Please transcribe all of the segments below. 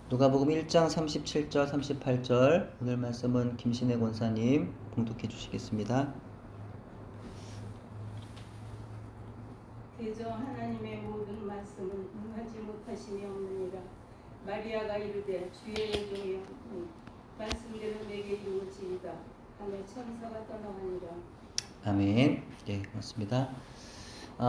누가복음 1장 37절 38절 오늘 말씀은 김신혜 권사님 봉독해 주시겠습니다. 대저 하나님의 모든 말씀은 응하지 못하심이 없느니라. 마리아가 이르되 주의 종이 말씀대로 내게 이루어지이다 하며 천사가 떠나가니라. 아멘. 예, 고맙습니다.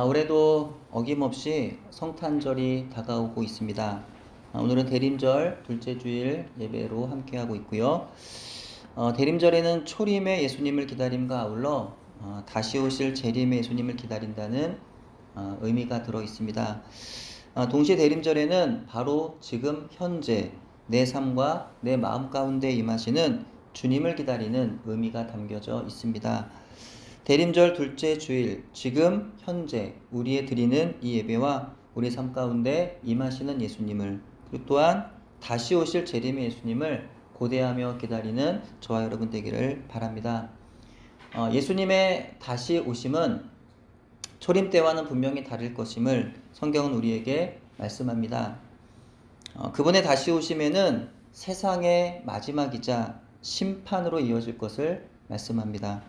올해도 어김없이 성탄절이 다가오고 있습니다. 오늘은 대림절 둘째 주일 예배로 함께하고 있고요. 대림절에는 초림의 예수님을 기다림과 아울러 다시 오실 재림의 예수님을 기다린다는 의미가 들어 있습니다. 동시에 대림절에는 바로 지금 현재 내 삶과 내 마음 가운데 임하시는 주님을 기다리는 의미가 담겨져 있습니다. 대림절 둘째 주일, 지금 현재 우리의 드리는 이 예배와 우리 삶 가운데 임하시는 예수님을, 그리고 또한 다시 오실 재림의 예수님을 고대하며 기다리는 저와 여러분 되기를 바랍니다. 예수님의 다시 오심은 초림 때와는 분명히 다를 것임을 성경은 우리에게 말씀합니다. 그분의 다시 오심에는 세상의 마지막이자 심판으로 이어질 것을 말씀합니다.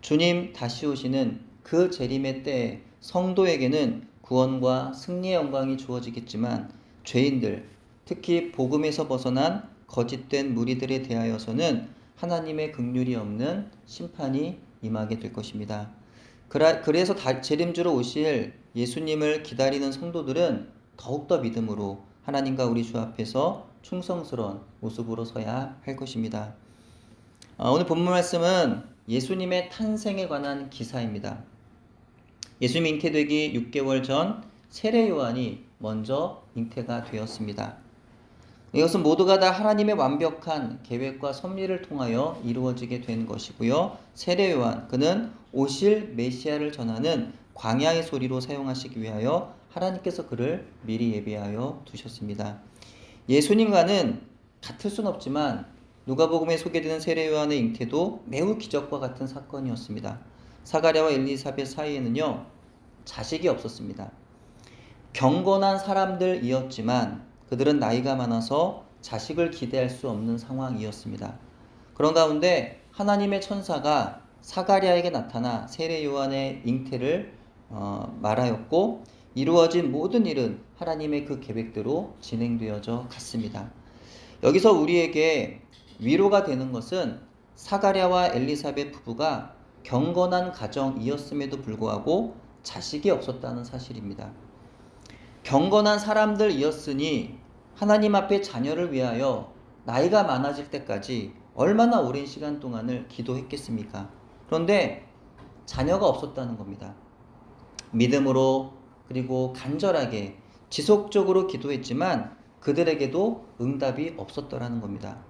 주님 다시 오시는 그 재림의 때에 성도에게는 구원과 승리의 영광이 주어지겠지만 죄인들, 특히 복음에서 벗어난 거짓된 무리들에 대하여서는 하나님의 긍휼이 없는 심판이 임하게 될 것입니다. 그래서 재림주로 오실 예수님을 기다리는 성도들은 더욱더 믿음으로 하나님과 우리 주 앞에서 충성스러운 모습으로 서야 할 것입니다. 오늘 본문 말씀은 예수님의 탄생에 관한 기사입니다. 예수님 잉태되기 6개월 전 세례 요한이 먼저 잉태가 되었습니다. 이것은 모두가 다 하나님의 완벽한 계획과 섭리를 통하여 이루어지게 된 것이고요. 세례 요한, 그는 오실 메시아를 전하는 광야의 소리로 사용하시기 위하여 하나님께서 그를 미리 예비하여 두셨습니다. 예수님과는 같을 순 없지만 누가복음에 소개되는 세례 요한의 잉태도 매우 기적과 같은 사건이었습니다. 사가랴와 엘리사벳 사이에는요, 자식이 없었습니다. 경건한 사람들이었지만 그들은 나이가 많아서 자식을 기대할 수 없는 상황이었습니다. 그런 가운데 하나님의 천사가 사가랴에게 나타나 세례 요한의 잉태를 말하였고, 이루어진 모든 일은 하나님의 그 계획대로 진행되어져 갔습니다. 여기서 우리에게 위로가 되는 것은 사가랴와 엘리사벳 부부가 경건한 가정이었음에도 불구하고 자식이 없었다는 사실입니다. 경건한 사람들이었으니 하나님 앞에 자녀를 위하여 나이가 많아질 때까지 얼마나 오랜 시간 동안을 기도했겠습니까? 그런데 자녀가 없었다는 겁니다. 믿음으로 그리고 간절하게 지속적으로 기도했지만 그들에게도 응답이 없었더라는 겁니다.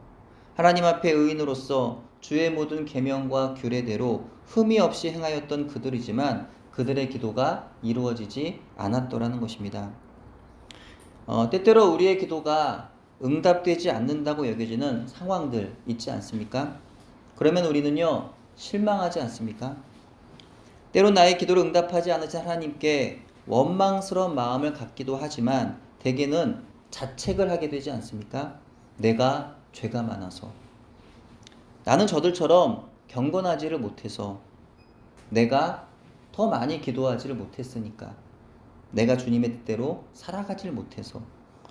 하나님 앞에 의인으로서 주의 모든 계명과 규례대로 흠이 없이 행하였던 그들이지만 그들의 기도가 이루어지지 않았더라는 것입니다. 때때로 우리의 기도가 응답되지 않는다고 여겨지는 상황들 있지 않습니까? 그러면 우리는요, 실망하지 않습니까? 때로 나의 기도를 응답하지 않으신 하나님께 원망스러운 마음을 갖기도 하지만 대개는 자책을 하게 되지 않습니까? 내가 죄가 많아서, 나는 저들처럼 경건하지를 못해서, 내가 더 많이 기도하지를 못했으니까, 내가 주님의 뜻대로 살아가지를 못해서,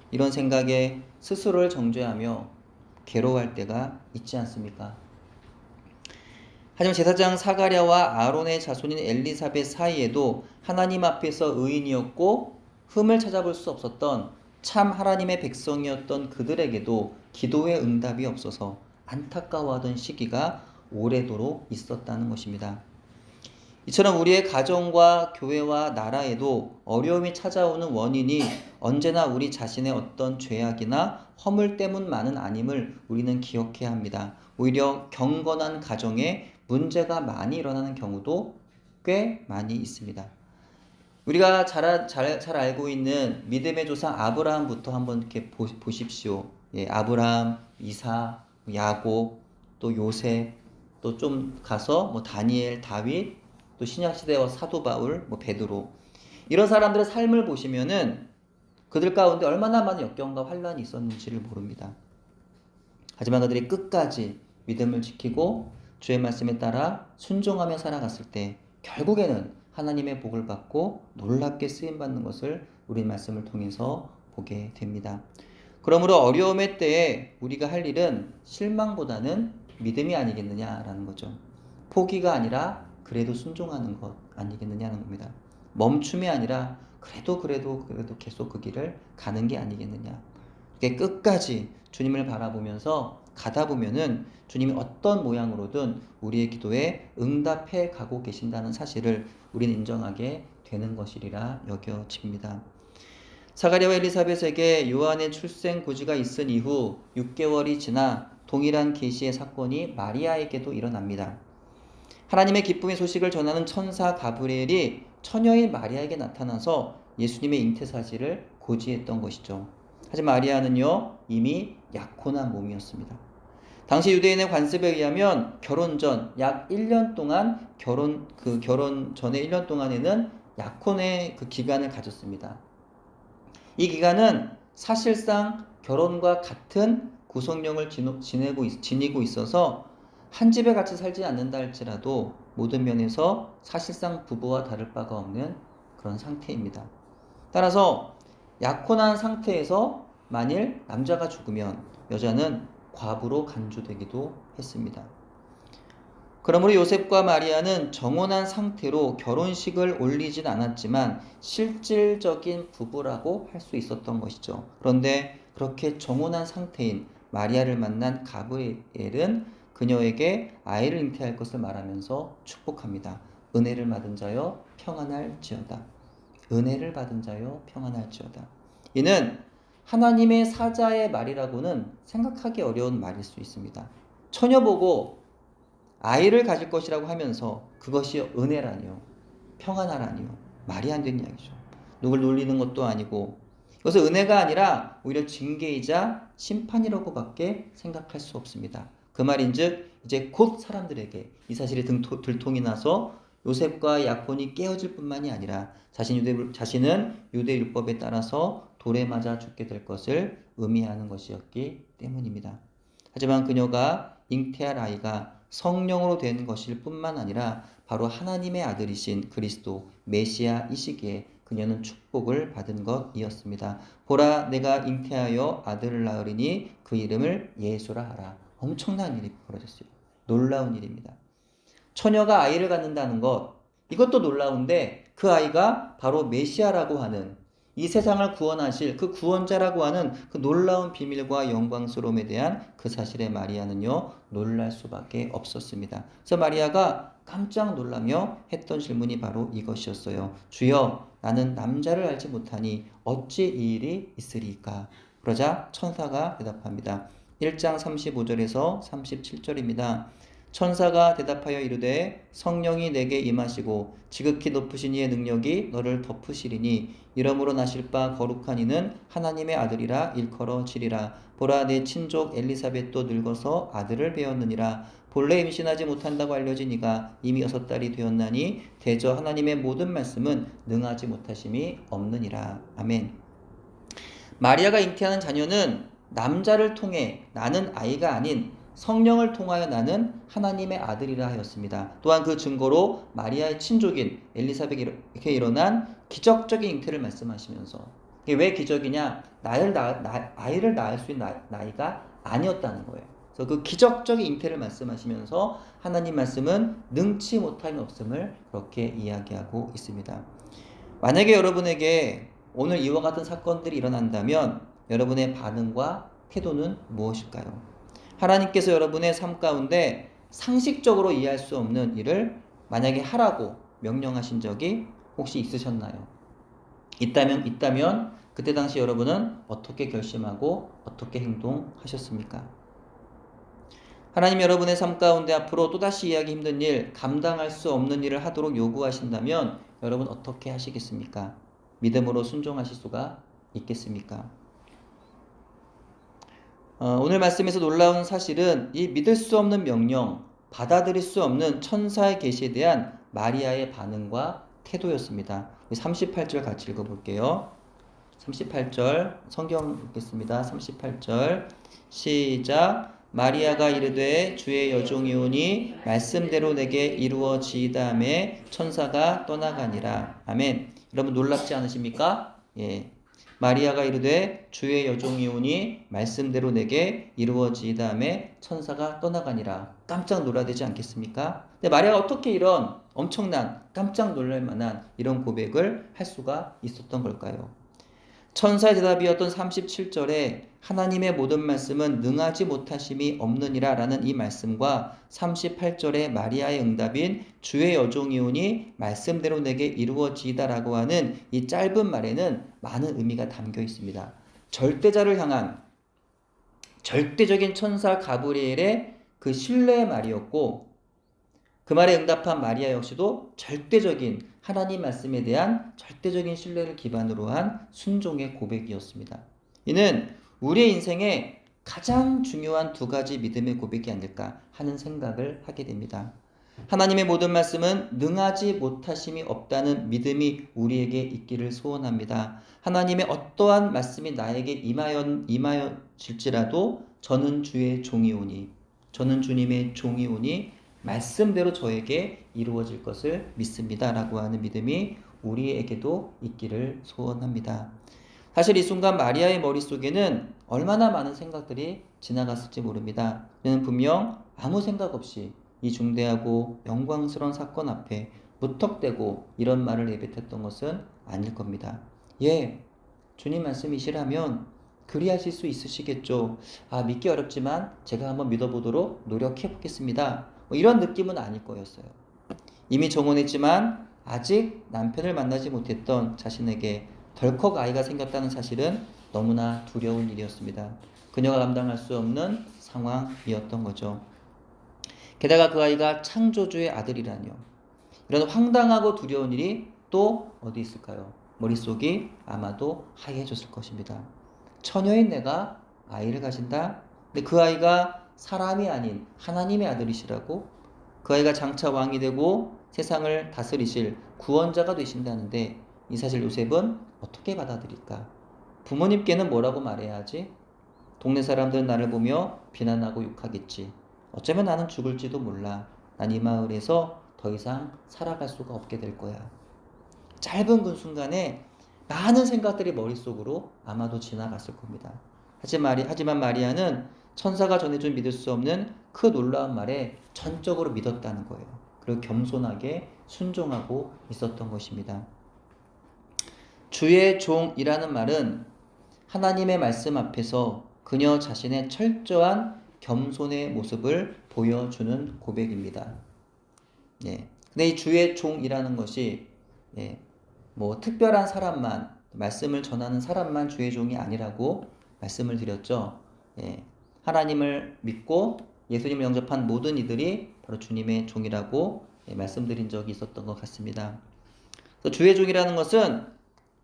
이런 생각에 스스로를 정죄하며 괴로워할 때가 있지 않습니까? 하지만 제사장 사가랴와 아론의 자손인 엘리사벳 사이에도 하나님 앞에서 의인이었고 흠을 찾아볼 수 없었던 참 하나님의 백성이었던 그들에게도 기도의 응답이 없어서 안타까워하던 시기가 오래도록 있었다는 것입니다. 이처럼 우리의 가정과 교회와 나라에도 어려움이 찾아오는 원인이 언제나 우리 자신의 어떤 죄악이나 허물 때문만은 아님을 우리는 기억해야 합니다. 오히려 경건한 가정에 문제가 많이 일어나는 경우도 꽤 많이 있습니다. 우리가 잘 알고 있는 믿음의 조상 아브라함부터 한번 이렇게 보십시오. 예, 아브라함, 이삭, 야곱, 또 요셉, 또 좀 가서 다니엘, 다윗, 또 신약 시대와 사도 바울, 베드로, 이런 사람들의 삶을 보시면은 그들 가운데 얼마나 많은 역경과 환란이 있었는지를 모릅니다. 하지만 그들이 끝까지 믿음을 지키고 주의 말씀에 따라 순종하며 살아갔을 때 결국에는 하나님의 복을 받고 놀랍게 쓰임받는 것을 우리 말씀을 통해서 보게 됩니다. 그러므로 어려움의 때에 우리가 할 일은 실망보다는 믿음이 아니겠느냐라는 거죠. 포기가 아니라 그래도 순종하는 것 아니겠느냐는 겁니다. 멈춤이 아니라 그래도 계속 그 길을 가는 게 아니겠느냐. 끝까지 주님을 바라보면서 가다 보면은 주님이 어떤 모양으로든 우리의 기도에 응답해 가고 계신다는 사실을 우리는 인정하게 되는 것이리라 여겨집니다. 사가랴와 엘리사벳에게 요한의 출생 고지가 있은 이후 6개월이 지나 동일한 계시의 사건이 마리아에게도 일어납니다. 하나님의 기쁨의 소식을 전하는 천사 가브리엘이 처녀인 마리아에게 나타나서 예수님의 잉태 사실을 고지했던 것이죠. 하지만 마리아는요, 이미 약혼한 몸이었습니다. 당시 유대인의 관습에 의하면 결혼 전 약 1년 동안 결혼 전에 1년 동안에는 약혼의 그 기간을 가졌습니다. 이 기간은 사실상 결혼과 같은 구성령을 지니고 있어서 한 집에 같이 살지 않는다 할지라도 모든 면에서 사실상 부부와 다를 바가 없는 그런 상태입니다. 따라서 약혼한 상태에서 만일 남자가 죽으면 여자는 과부로 간주되기도 했습니다. 그러므로 요셉과 마리아는 정혼한 상태로 결혼식을 올리진 않았지만 실질적인 부부라고 할 수 있었던 것이죠. 그런데 그렇게 정혼한 상태인 마리아를 만난 가브리엘은 그녀에게 아이를 잉태할 것을 말하면서 축복합니다. 은혜를 받은 자여 평안할지어다. 은혜를 받은 자여 평안할지어다. 이는 하나님의 사자의 말이라고는 생각하기 어려운 말일 수 있습니다. 처녀 보고 아이를 가질 것이라고 하면서 그것이 은혜라니요, 평안하라니요, 말이 안 되는 이야기죠. 누굴 놀리는 것도 아니고 그것은 은혜가 아니라 오히려 징계이자 심판이라고밖에 생각할 수 없습니다. 그 말인즉 이제 곧 사람들에게 이 사실이 들통이 나서 요셉과 약혼이 깨어질 뿐만이 아니라 자신은 유대 율법에 따라서 돌에 맞아 죽게 될 것을 의미하는 것이었기 때문입니다. 하지만 그녀가 잉태할 아이가 성령으로 된 것일 뿐만 아니라 바로 하나님의 아들이신 그리스도 메시아이시기에 그녀는 축복을 받은 것이었습니다. 보라, 내가 잉태하여 아들을 낳으리니 그 이름을 예수라 하라. 엄청난 일이 벌어졌어요. 놀라운 일입니다. 처녀가 아이를 갖는다는 것, 이것도 놀라운데 그 아이가 바로 메시아라고 하는, 이 세상을 구원하실 그 구원자라고 하는 그 놀라운 비밀과 영광스러움에 대한 그 사실에 마리아는요, 놀랄 수밖에 없었습니다. 그래서 마리아가 깜짝 놀라며 했던 질문이 바로 이것이었어요. 주여, 나는 남자를 알지 못하니 어찌 이 일이 있으리까? 그러자 천사가 대답합니다. 1장 35절에서 37절입니다. 천사가 대답하여 이르되 성령이 내게 임하시고 지극히 높으신 이의 능력이 너를 덮으시리니 이러므로 나실 바 거룩한 이는 하나님의 아들이라 일컬어지리라. 보라, 내 친족 엘리사벳도 늙어서 아들을 배었느니라. 본래 임신하지 못한다고 알려진 이가 이미 6달이 되었나니 대저 하나님의 모든 말씀은 능하지 못하심이 없느니라. 아멘. 마리아가 잉태하는 자녀는 남자를 통해 나는 아이가 아닌 성령을 통하여 나는 하나님의 아들이라 하였습니다. 또한 그 증거로 마리아의 친족인 엘리사벳에게 일어난 기적적인 잉태를 말씀하시면서, 이게 왜 기적이냐? 아이를 낳을 수 있는 나이가 아니었다는 거예요. 그래서 그 기적적인 잉태를 말씀하시면서 하나님 말씀은 능치 못함이 없음을 그렇게 이야기하고 있습니다. 만약에 여러분에게 오늘 이와 같은 사건들이 일어난다면 여러분의 반응과 태도는 무엇일까요? 하나님께서 여러분의 삶 가운데 상식적으로 이해할 수 없는 일을 만약에 하라고 명령하신 적이 혹시 있으셨나요? 있다면 그때 당시 여러분은 어떻게 결심하고 어떻게 행동하셨습니까? 하나님 여러분의 삶 가운데 앞으로 또다시 이해하기 힘든 일, 감당할 수 없는 일을 하도록 요구하신다면 여러분 어떻게 하시겠습니까? 믿음으로 순종하실 수가 있겠습니까? 오늘 말씀에서 놀라운 사실은 이 믿을 수 없는 명령, 받아들일 수 없는 천사의 계시에 대한 마리아의 반응과 태도였습니다. 38절 같이 읽어볼게요. 38절 성경 읽겠습니다. 38절 시작. 마리아가 이르되 주의 여종이오니 말씀대로 내게 이루어지이다매 천사가 떠나가니라. 아멘. 여러분 놀랍지 않으십니까? 예. 마리아가 이르되 주의 여종이오니 말씀대로 내게 이루어지이다매 천사가 떠나가니라. 깜짝 놀라야 되지 않겠습니까? 근데 마리아가 어떻게 이런 엄청난 깜짝 놀랄 만한 이런 고백을 할 수가 있었던 걸까요? 천사의 대답이었던 37절에 하나님의 모든 말씀은 능하지 못하심이 없느니라 라는 이 말씀과 38절에 마리아의 응답인 주의 여종이오니 말씀대로 내게 이루어지이다 라고 하는 이 짧은 말에는 많은 의미가 담겨 있습니다. 절대자를 향한 절대적인 천사 가브리엘의 그 신뢰의 말이었고, 그 말에 응답한 마리아 역시도 절대적인 하나님 말씀에 대한 절대적인 신뢰를 기반으로 한 순종의 고백이었습니다. 이는 우리의 인생에 가장 중요한 두 가지 믿음의 고백이 아닐까 하는 생각을 하게 됩니다. 하나님의 모든 말씀은 능하지 못하심이 없다는 믿음이 우리에게 있기를 소원합니다. 하나님의 어떠한 말씀이 나에게 임하여질지라도 저는 주의 종이오니, 저는 주님의 종이오니 말씀대로 저에게 이루어질 것을 믿습니다 라고 하는 믿음이 우리에게도 있기를 소원합니다. 사실 이 순간 마리아의 머릿속에는 얼마나 많은 생각들이 지나갔을지 모릅니다. 그는 분명 아무 생각 없이 이 중대하고 영광스러운 사건 앞에 무턱대고 이런 말을 내뱉었던 것은 아닐 겁니다. 예, 주님 말씀이시라면 그리하실 수 있으시겠죠. 믿기 어렵지만 제가 한번 믿어보도록 노력해 보겠습니다. 이런 느낌은 아닐 거였어요. 이미 정혼했지만 아직 남편을 만나지 못했던 자신에게 덜컥 아이가 생겼다는 사실은 너무나 두려운 일이었습니다. 그녀가 감당할 수 없는 상황이었던 거죠. 게다가 그 아이가 창조주의 아들이라뇨. 이런 황당하고 두려운 일이 또 어디 있을까요? 머릿속이 아마도 하얘졌을 것입니다. 처녀인 내가 아이를 가진다? 근데 그 아이가 사람이 아닌 하나님의 아들이시라고? 그 아이가 장차 왕이 되고 세상을 다스리실 구원자가 되신다는데 이 사실 요셉은 어떻게 받아들일까? 부모님께는 뭐라고 말해야 하지? 동네 사람들은 나를 보며 비난하고 욕하겠지. 어쩌면 나는 죽을지도 몰라. 난 이 마을에서 더 이상 살아갈 수가 없게 될 거야. 짧은 그 순간에 많은 생각들이 머릿속으로 아마도 지나갔을 겁니다. 하지만 마리아는 천사가 전해준 믿을 수 없는 그 놀라운 말에 전적으로 믿었다는 거예요. 그리고 겸손하게 순종하고 있었던 것입니다. 주의 종이라는 말은 하나님의 말씀 앞에서 그녀 자신의 철저한 겸손의 모습을 보여주는 고백입니다. 예. 근데 이 주의 종이라는 것이 특별한 사람만, 말씀을 전하는 사람만 주의 종이 아니라고 말씀을 드렸죠. 하나님을 믿고 예수님을 영접한 모든 이들이 바로 주님의 종이라고 말씀드린 적이 있었던 것 같습니다. 그래서 주의 종이라는 것은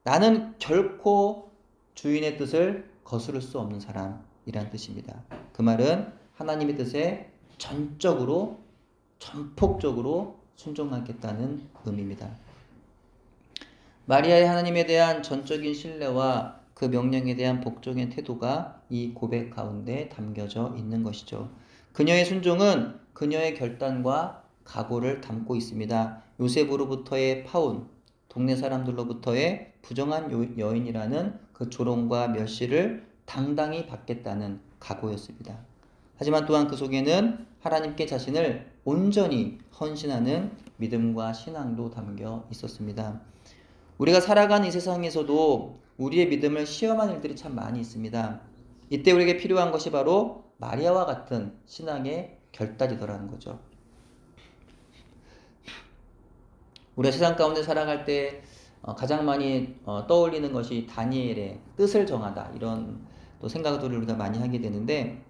나는 결코 주인의 뜻을 거스를 수 없는 사람이란 뜻입니다. 그 말은 하나님의 뜻에 전적으로, 전폭적으로 순종하겠다는 의미입니다. 마리아의 하나님에 대한 전적인 신뢰와 그 명령에 대한 복종의 태도가 이 고백 가운데 담겨져 있는 것이죠. 그녀의 순종은 그녀의 결단과 각오를 담고 있습니다. 요셉으로부터의 파혼, 동네 사람들로부터의 부정한 여인이라는 그 조롱과 멸시를 당당히 받겠다는 각오였습니다. 하지만 또한 그 속에는 하나님께 자신을 온전히 헌신하는 믿음과 신앙도 담겨 있었습니다. 우리가 살아가는 이 세상에서도 우리의 믿음을 시험하는 일들이 참 많이 있습니다. 이때 우리에게 필요한 것이 바로 마리아와 같은 신앙의 결단이더라는 거죠. 우리가 세상 가운데 살아갈 때 가장 많이 떠올리는 것이 다니엘의 뜻을 정하다, 이런 또 생각들을 우리가 많이 하게 되는데,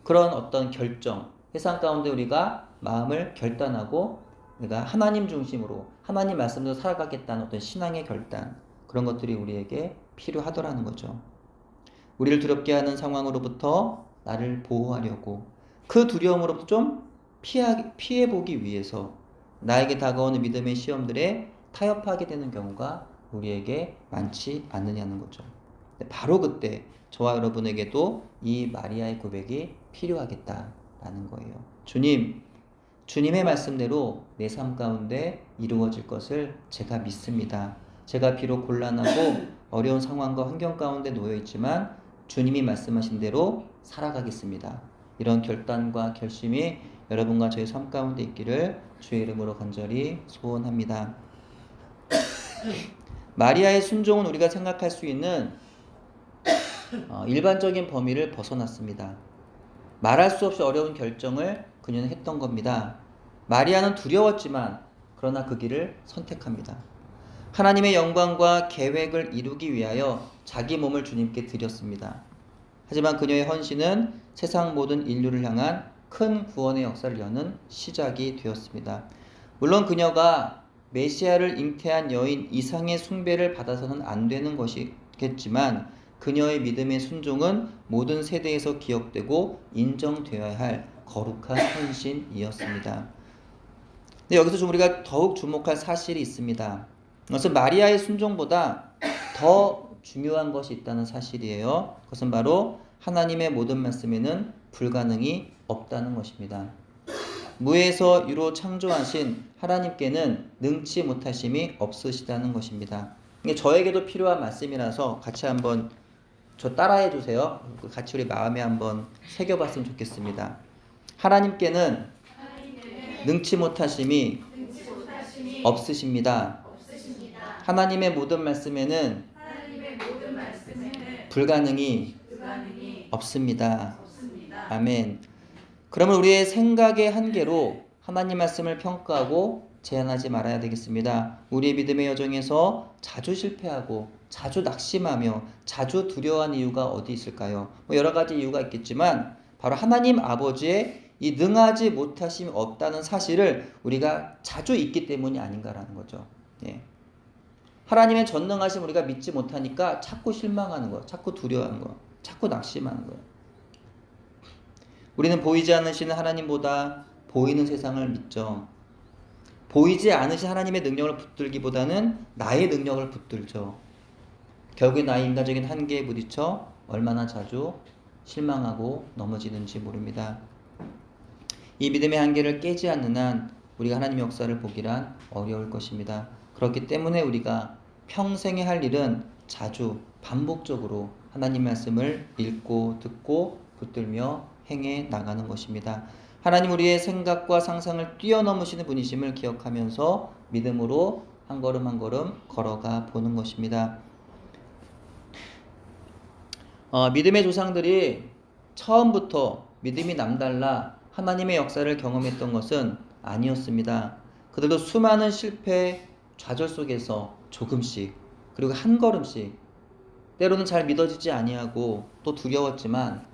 그런 어떤 결정, 세상 가운데 우리가 마음을 결단하고 우리가 하나님 중심으로 하나님 말씀대로 살아가겠다는 어떤 신앙의 결단, 그런 것들이 우리에게 필요하더라는 거죠. 우리를 두렵게 하는 상황으로부터 나를 보호하려고, 그 두려움으로부터 좀 피해보기 위해서 나에게 다가오는 믿음의 시험들에 타협하게 되는 경우가 우리에게 많지 않느냐는 거죠. 바로 그때 저와 여러분에게도 이 마리아의 고백이 필요하겠다라는 거예요. 주님의 말씀대로 내 삶 가운데 이루어질 것을 제가 믿습니다. 제가 비록 곤란하고 어려운 상황과 환경 가운데 놓여 있지만 주님이 말씀하신 대로 살아가겠습니다. 이런 결단과 결심이 여러분과 저의 삶 가운데 있기를 주의 이름으로 간절히 소원합니다. 마리아의 순종은 우리가 생각할 수 있는 일반적인 범위를 벗어났습니다. 말할 수 없이 어려운 결정을 그녀는 했던 겁니다. 마리아는 두려웠지만 그러나 그 길을 선택합니다. 하나님의 영광과 계획을 이루기 위하여 자기 몸을 주님께 드렸습니다. 하지만 그녀의 헌신은 세상 모든 인류를 향한 큰 구원의 역사를 여는 시작이 되었습니다. 물론 그녀가 메시아를 잉태한 여인 이상의 숭배를 받아서는 안 되는 것이겠지만 그녀의 믿음의 순종은 모든 세대에서 기억되고 인정되어야 할 거룩한 헌신이었습니다. 근데 여기서 좀 우리가 더욱 주목할 사실이 있습니다. 그것은 마리아의 순종보다 더 중요한 것이 있다는 사실이에요. 그것은 바로 하나님의 모든 말씀에는 불가능이 없다는 것입니다. 무에서 유로 창조하신 하나님께는 능치 못하심이 없으시다는 것입니다. 이게 저에게도 필요한 말씀이라서 같이 한번 저 따라해 주세요. 같이 우리 마음에 한번 새겨봤으면 좋겠습니다. 하나님께는 능치 못하심이 없으십니다. 하나님의 모든 말씀에는 불가능이 없습니다. 아멘. 그러면 우리의 생각의 한계로 하나님 말씀을 평가하고 제한하지 말아야 되겠습니다. 우리의 믿음의 여정에서 자주 실패하고 자주 낙심하며 자주 두려워한 이유가 어디 있을까요? 여러 가지 이유가 있겠지만 바로 하나님 아버지의 이 능하지 못하심이 없다는 사실을 우리가 자주 잊기 때문이 아닌가라는 거죠. 예. 하나님의 전능하심 우리가 믿지 못하니까 자꾸 실망하는 거예요. 자꾸 두려워하는 거예요. 자꾸 낙심하는 거예요. 우리는 보이지 않으시는 하나님보다 보이는 세상을 믿죠. 보이지 않으신 하나님의 능력을 붙들기보다는 나의 능력을 붙들죠. 결국에 나의 인간적인 한계에 부딪혀 얼마나 자주 실망하고 넘어지는지 모릅니다. 이 믿음의 한계를 깨지 않는 한 우리가 하나님의 역사를 보기란 어려울 것입니다. 그렇기 때문에 우리가 평생에 할 일은 자주 반복적으로 하나님 말씀을 읽고 듣고 붙들며 행해 나가는 것입니다. 하나님 우리의 생각과 상상을 뛰어넘으시는 분이심을 기억하면서 믿음으로 한 걸음 한 걸음 걸어가 보는 것입니다. 믿음의 조상들이 처음부터 믿음이 남달라 하나님의 역사를 경험했던 것은 아니었습니다. 그들도 수많은 실패, 좌절 속에서 조금씩 그리고 한 걸음씩 때로는 잘 믿어지지 아니하고 또 두려웠지만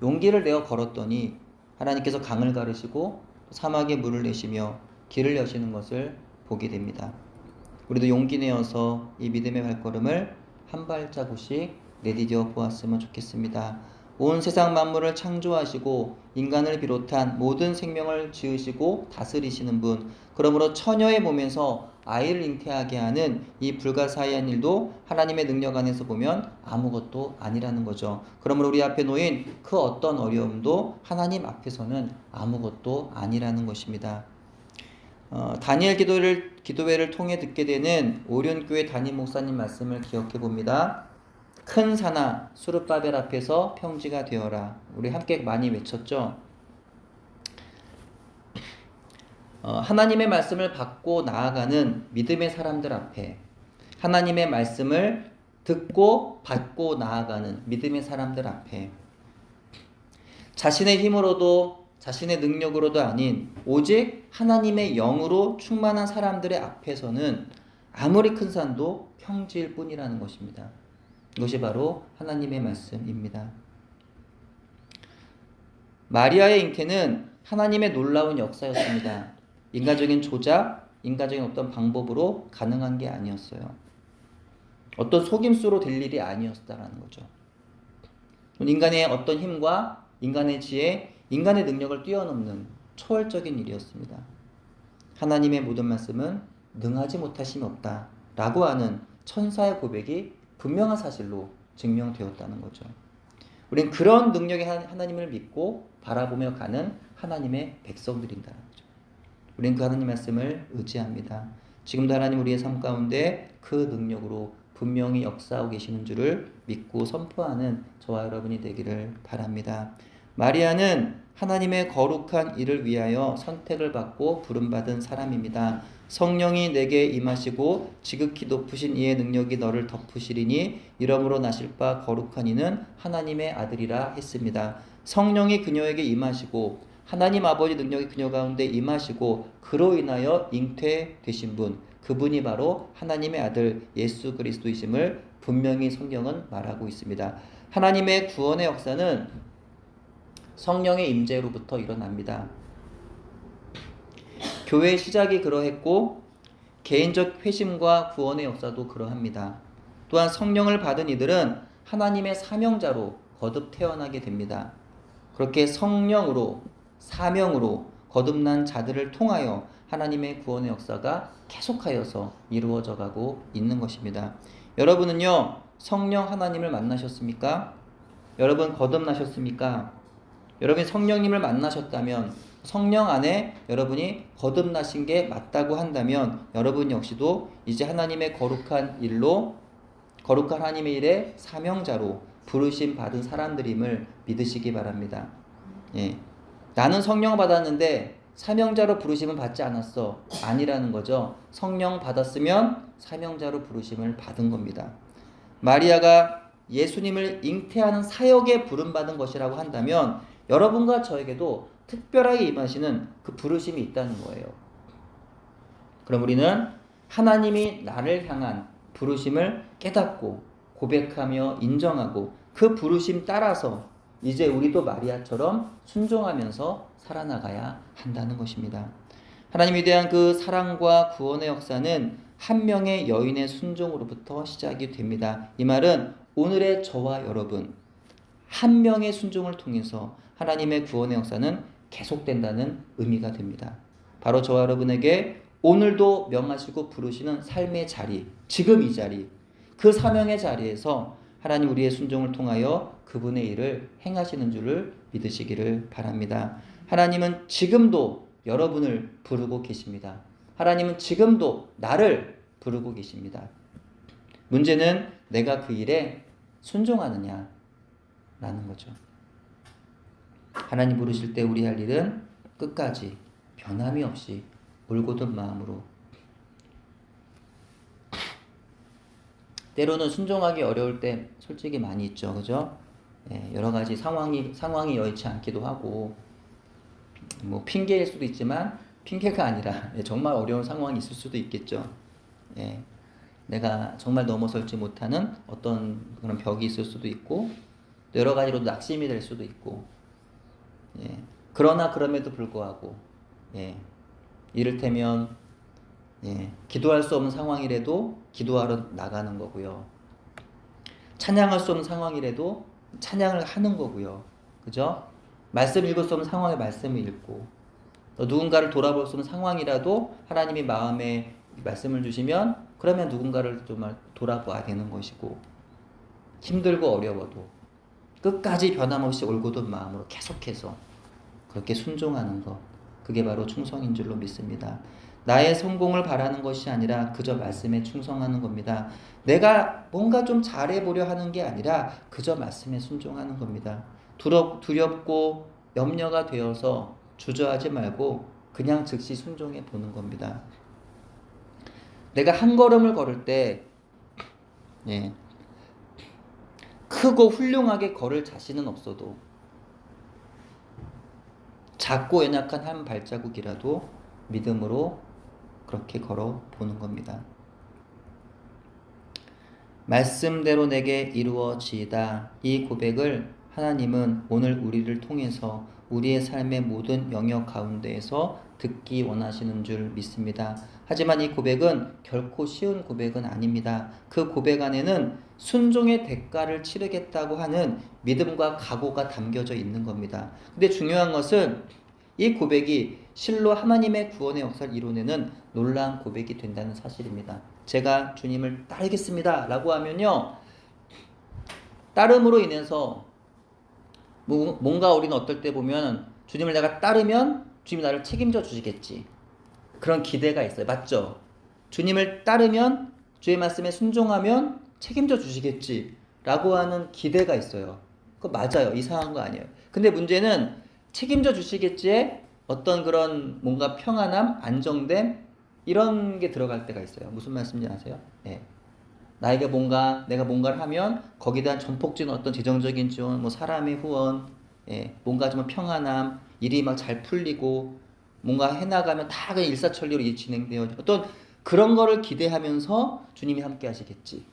용기를 내어 걸었더니 하나님께서 강을 가르시고 사막에 물을 내시며 길을 여시는 것을 보게 됩니다. 우리도 용기 내어서 이 믿음의 발걸음을 한 발자국씩 내디뎌 보았으면 좋겠습니다. 온 세상 만물을 창조하시고 인간을 비롯한 모든 생명을 지으시고 다스리시는 분, 그러므로 처녀의 몸에서 아이를 잉태하게 하는 이 불가사의한 일도 하나님의 능력 안에서 보면 아무것도 아니라는 거죠. 그러므로 우리 앞에 놓인 그 어떤 어려움도 하나님 앞에서는 아무것도 아니라는 것입니다. 다니엘 기도회를 통해 듣게 되는 오륜교회 담임 목사님 말씀을 기억해 봅니다. 큰 산아 수르바벨 앞에서 평지가 되어라. 우리 함께 많이 외쳤죠. 하나님의 말씀을 받고 나아가는 믿음의 사람들 앞에, 하나님의 말씀을 듣고 받고 나아가는 믿음의 사람들 앞에, 자신의 힘으로도 자신의 능력으로도 아닌 오직 하나님의 영으로 충만한 사람들의 앞에서는 아무리 큰 산도 평지일 뿐이라는 것입니다. 이것이 바로 하나님의 말씀입니다. 마리아의 잉태는 하나님의 놀라운 역사였습니다. 인간적인 조작, 인간적인 어떤 방법으로 가능한 게 아니었어요. 어떤 속임수로 될 일이 아니었다라는 거죠. 인간의 어떤 힘과 인간의 지혜, 인간의 능력을 뛰어넘는 초월적인 일이었습니다. 하나님의 모든 말씀은 능하지 못하심이 없다 라고 하는 천사의 고백이 분명한 사실로 증명되었다는 거죠. 우리는 그런 능력의 하나님을 믿고 바라보며 가는 하나님의 백성들인다는 거죠. 우리는 그 하나님 말씀을 의지합니다. 지금도 하나님 우리의 삶 가운데 그 능력으로 분명히 역사하고 계시는 줄을 믿고 선포하는 저와 여러분이 되기를 바랍니다. 마리아는 하나님의 거룩한 일을 위하여 선택을 받고 부름받은 사람입니다. 성령이 내게 임하시고 지극히 높으신 이의 능력이 너를 덮으시리니 이러므로 나실 바 거룩한 이는 하나님의 아들이라 했습니다. 성령이 그녀에게 임하시고 하나님 아버지 능력이 그녀 가운데 임하시고 그로 인하여 잉태되신 분, 그분이 바로 하나님의 아들 예수 그리스도이심을 분명히 성경은 말하고 있습니다. 하나님의 구원의 역사는 성령의 임재로부터 일어납니다. 교회의 시작이 그러했고 개인적 회심과 구원의 역사도 그러합니다. 또한 성령을 받은 이들은 하나님의 사명자로 거듭 태어나게 됩니다. 그렇게 성령으로 사명으로 거듭난 자들을 통하여 하나님의 구원의 역사가 계속하여서 이루어져 가고 있는 것입니다. 여러분은요, 성령 하나님을 만나셨습니까? 여러분 거듭나셨습니까? 여러분이 성령님을 만나셨다면, 성령 안에 여러분이 거듭나신 게 맞다고 한다면 여러분 역시도 이제 하나님의 거룩한 일로, 거룩한 하나님의 일의 사명자로 부르심 받은 사람들임을 믿으시기 바랍니다. 예. 나는 성령 받았는데 사명자로 부르심은 받지 않았어. 아니라는 거죠. 성령 받았으면 사명자로 부르심을 받은 겁니다. 마리아가 예수님을 잉태하는 사역에 부름받은 것이라고 한다면 여러분과 저에게도 특별하게 임하시는 그 부르심이 있다는 거예요. 그럼 우리는 하나님이 나를 향한 부르심을 깨닫고 고백하며 인정하고 그 부르심 따라서 이제 우리도 마리아처럼 순종하면서 살아나가야 한다는 것입니다. 하나님에 대한 그 사랑과 구원의 역사는 한 명의 여인의 순종으로부터 시작이 됩니다. 이 말은 오늘의 저와 여러분 한 명의 순종을 통해서 하나님의 구원의 역사는 계속된다는 의미가 됩니다. 바로 저와 여러분에게 오늘도 명하시고 부르시는 삶의 자리, 지금 이 자리, 그 사명의 자리에서 하나님 우리의 순종을 통하여 그분의 일을 행하시는 줄을 믿으시기를 바랍니다. 하나님은 지금도 여러분을 부르고 계십니다. 하나님은 지금도 나를 부르고 계십니다. 문제는 내가 그 일에 순종하느냐라는 거죠. 하나님 부르실 때 우리 할 일은 끝까지 변함이 없이 올곧은 마음으로, 때로는 순종하기 어려울 때 솔직히 많이 있죠. 그죠? 예, 여러 가지 상황이 여의치 않기도 하고, 뭐 핑계일 수도 있지만 핑계가 아니라 정말 어려운 상황이 있을 수도 있겠죠. 예, 내가 정말 넘어설지 못하는 어떤 그런 벽이 있을 수도 있고, 또 여러 가지로 낙심이 될 수도 있고, 예, 그러나 그럼에도 불구하고, 예, 이를테면 기도할 수 없는 상황이라도 기도하러 나가는 거고요. 찬양할 수 없는 상황이라도 찬양을 하는 거고요. 그죠? 말씀 읽을 수 없는 상황에 말씀을 읽고, 또 누군가를 돌아볼 수 없는 상황이라도 하나님이 마음에 말씀을 주시면 그러면 누군가를 정말 돌아봐야 되는 것이고, 힘들고 어려워도 끝까지 변함없이 올곧은 마음으로 계속해서 그렇게 순종하는 것, 그게 바로 충성인 줄로 믿습니다. 나의 성공을 바라는 것이 아니라 그저 말씀에 충성하는 겁니다. 내가 뭔가 좀 잘해보려 하는 게 아니라 그저 말씀에 순종하는 겁니다. 두렵고 염려가 되어서 주저하지 말고 그냥 즉시 순종해 보는 겁니다. 내가 한 걸음을 걸을 때 크고 훌륭하게 걸을 자신은 없어도 작고 연약한 한 발자국이라도 믿음으로 그렇게 걸어 보는 겁니다. 말씀대로 내게 이루어지이다. 이 고백을 하나님은 오늘 우리를 통해서 우리의 삶의 모든 영역 가운데에서 듣기 원하시는 줄 믿습니다. 하지만 이 고백은 결코 쉬운 고백은 아닙니다. 그 고백 안에는 순종의 대가를 치르겠다고 하는 믿음과 각오가 담겨져 있는 겁니다. 근데 중요한 것은 이 고백이 실로 하나님의 구원의 역사를 이뤄내는 놀라운 고백이 된다는 사실입니다. 제가 주님을 따르겠습니다 라고 하면요, 따름으로 인해서 뭔가 우리는 어떨 때 보면 주님을 내가 따르면 주님이 나를 책임져 주시겠지. 그런 기대가 있어요. 맞죠? 주님을 따르면 주의 말씀에 순종하면 책임져 주시겠지. 라고 하는 기대가 있어요. 그거 맞아요. 이상한 거 아니에요. 근데 문제는 책임져 주시겠지에 어떤 그런 뭔가 평안함, 안정됨 이런 게 들어갈 때가 있어요. 무슨 말씀인지 아세요? 네. 내가 뭔가를 하면 거기에 대한 전폭적인 어떤 재정적인 지원, 뭐 사람의 후원, 뭔가 좀 평안함, 일이 막 잘 풀리고 뭔가 해나가면 다 그냥 일사천리로 진행되어 어떤 그런 거를 기대하면서 주님이 함께 하시겠지.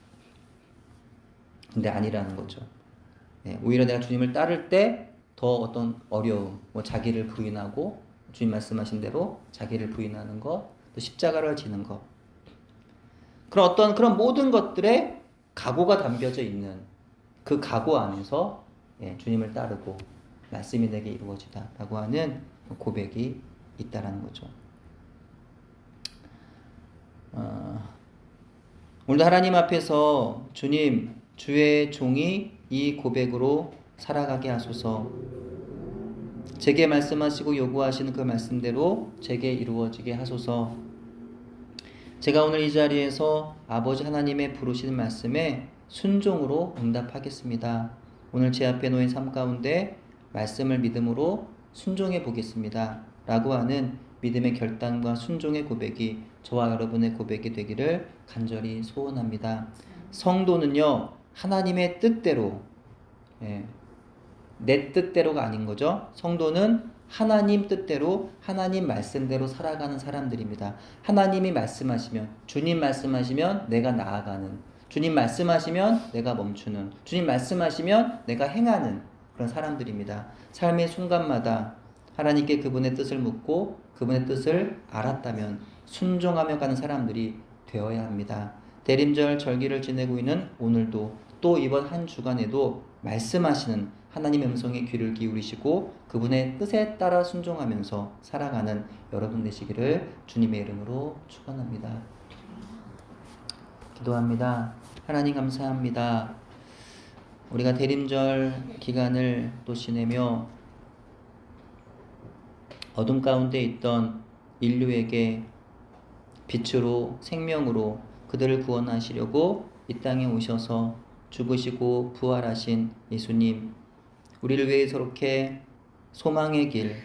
근데 아니라는 거죠. 오히려 내가 주님을 따를 때 더 어떤 어려움, 뭐 자기를 부인하고 주님 말씀하신 대로 자기를 부인하는 것, 또 십자가를 지는 것. 그런 어떤 그런 모든 것들에 각오가 담겨져 있는 그 각오 안에서 주님을 따르고 말씀이 내게 이루어지다라고 하는 고백이 있다라는 거죠. 오늘도 하나님 앞에서 주님, 주의 종이 이 고백으로 살아가게 하소서. 제게 말씀하시고 요구하시는 그 말씀대로 제게 이루어지게 하소서. 제가 오늘 이 자리에서 아버지 하나님의 부르시는 말씀에 순종으로 응답하겠습니다. 오늘 제 앞에 놓인 삶 가운데 말씀을 믿음으로 순종해 보겠습니다. 라고 하는 믿음의 결단과 순종의 고백이 저와 여러분의 고백이 되기를 간절히 소원합니다. 성도는요, 하나님의 뜻대로, 내 뜻대로가 아닌 거죠. 성도는 하나님 뜻대로, 하나님 말씀대로 살아가는 사람들입니다. 하나님이 말씀하시면, 주님 말씀하시면 내가 나아가는, 주님 말씀하시면 내가 멈추는, 주님 말씀하시면 내가 행하는 그런 사람들입니다. 삶의 순간마다 하나님께 그분의 뜻을 묻고 그분의 뜻을 알았다면 순종하며 가는 사람들이 되어야 합니다. 대림절 절기를 지내고 있는 오늘도 또 이번 한 주간에도 말씀하시는 하나님의 음성에 귀를 기울이시고 그분의 뜻에 따라 순종하면서 살아가는 여러분 되시기를 주님의 이름으로 축원합니다. 기도합니다. 하나님 감사합니다. 우리가 대림절 기간을 또 지내며 어둠 가운데 있던 인류에게 빛으로 생명으로 그들을 구원하시려고 이 땅에 오셔서 죽으시고 부활하신 예수님, 우리를 위해서 이렇게 소망의 길,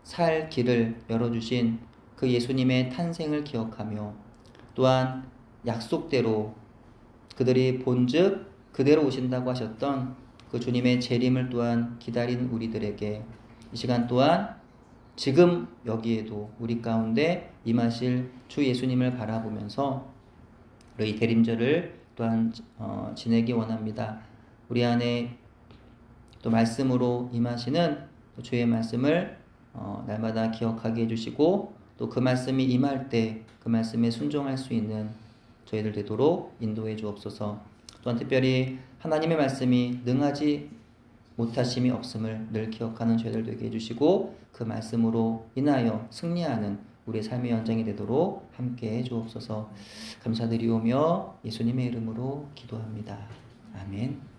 살 길을 열어주신 그 예수님의 탄생을 기억하며 또한 약속대로 그들이 본즉 그대로 오신다고 하셨던 그 주님의 재림을 또한 기다리는 우리들에게 이 시간 또한 지금 여기에도 우리 가운데 임하실 주 예수님을 바라보면서 우리 대림절을 또한 지내기 원합니다. 우리 안에 또 말씀으로 임하시는 주의 말씀을 날마다 기억하게 해주시고 또 그 말씀이 임할 때 그 말씀에 순종할 수 있는 저희들 되도록 인도해 주옵소서. 또한 특별히 하나님의 말씀이 능하지 못하심이 없음을 늘 기억하는 저희들 되게 해주시고 그 말씀으로 인하여 승리하는 우리의 삶의 연장이 되도록 함께 해 주옵소서. 감사드리오며 예수님의 이름으로 기도합니다. 아멘.